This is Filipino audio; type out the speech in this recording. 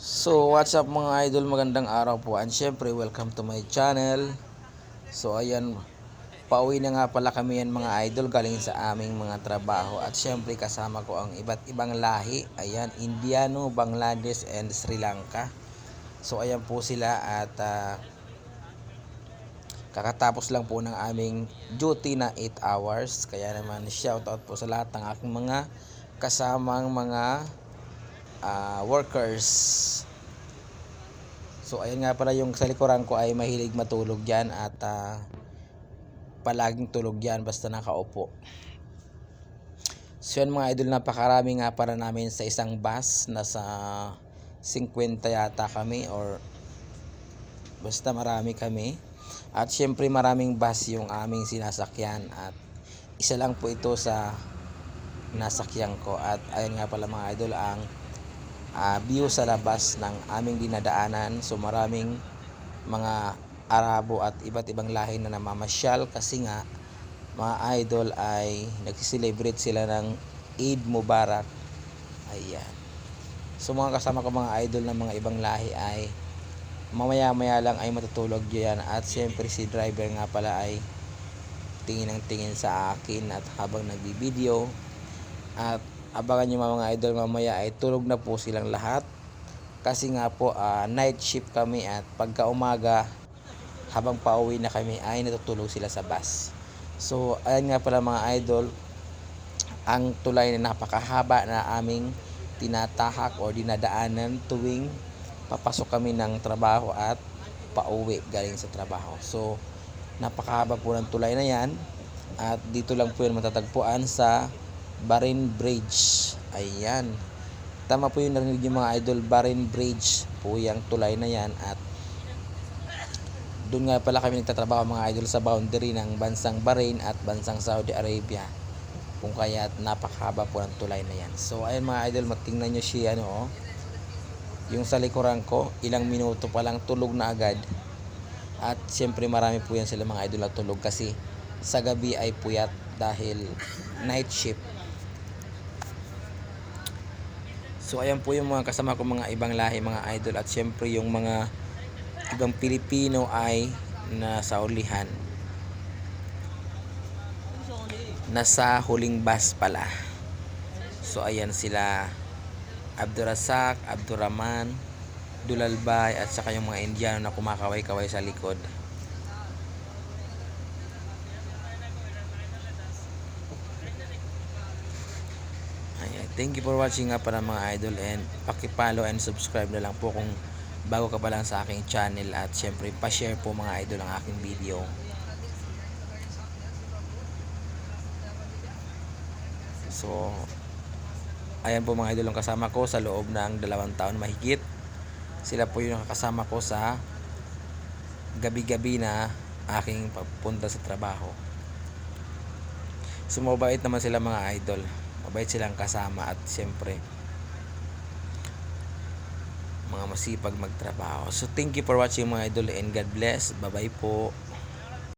So what's up mga idol, magandang araw po and syempre welcome to my channel. So ayan, pauwi na nga pala kami yan mga idol galing sa aming mga trabaho. At syempre kasama ko ang iba't ibang lahi. Ayan, Indiano, Bangladesh and Sri Lanka. So ayan po sila at kakatapos lang po ng aming duty na 8 hours. Kaya naman shoutout po sa lahat ng aking mga kasamang mga workers. So ayan nga pala, yung sa likuran ko ay mahilig matulog yan at palaging tulog yan basta nakaupo. So yan mga idol, napakarami nga para namin sa isang bus. Nasa 50 yata kami or basta marami kami. At syempre maraming bus yung aming sinasakyan at isa lang po ito sa nasakyan ko. At ayan nga pala mga idol ang view sa labas ng aming dinadaanan. So maraming mga Arabo at iba't ibang lahi na namamasyal kasi nga mga idol ay nagsiselebrate sila ng Eid Mubarak. Ayan. So mga kasama ko mga idol ng mga ibang lahi ay mamaya lang ay matutulog yan. At syempre si driver nga pala ay tingin ng tingin sa akin at habang nagbibideo. At abangan nyo mga idol, mamaya ay tulog na po silang lahat kasi nga po night shift kami at pagka umaga habang pauwi na kami ay natutulog sila sa bus. So ayan nga pala mga idol, ang tulay na napakahaba na aming tinatahak o dinadaanan tuwing papasok kami ng trabaho at pauwi galing sa trabaho. So napakahaba po ng tulay na yan at dito lang po yan matatagpuan sa Barin Bridge. Ayan, tama po yung narinig yung mga idol, Barin Bridge po yung tulay na yan. At doon nga pala kami nagtatrabaho mga idol, sa boundary ng bansang Bahrain at bansang Saudi Arabia. Kung kaya napakahaba po ng tulay na yan. So ayan mga idol, matingnan nyo siya yung sa likuran ko, ilang minuto pa lang tulog na agad. At siyempre marami po yan sila mga idol na tulog kasi sa gabi ay puyat dahil night shift. So ayan po yung mga kasama ko mga ibang lahi mga idol. At syempre yung mga ibang Pilipino ay nasa ulihan, nasa huling bus pala. So ayan sila Abdurazak, Abdurrahman, Dulalbay at saka yung mga Indiano na kumakaway-kaway sa likod. Ayan, thank you for watching nga para mga idol, and paki-follow and subscribe na lang po kung bago ka pa lang sa aking channel. At syempre pa-share po mga idol ang aking video. So ayan po mga idol ang kasama ko sa loob ng 2 taon mahigit. Sila po yung nakasama ko sa gabi-gabi na aking pagpunta sa trabaho. So mabait naman sila mga idol, mabait silang kasama at siyempre mga masipag magtrabaho. So thank you for watching mga idol and God bless. Bye bye po.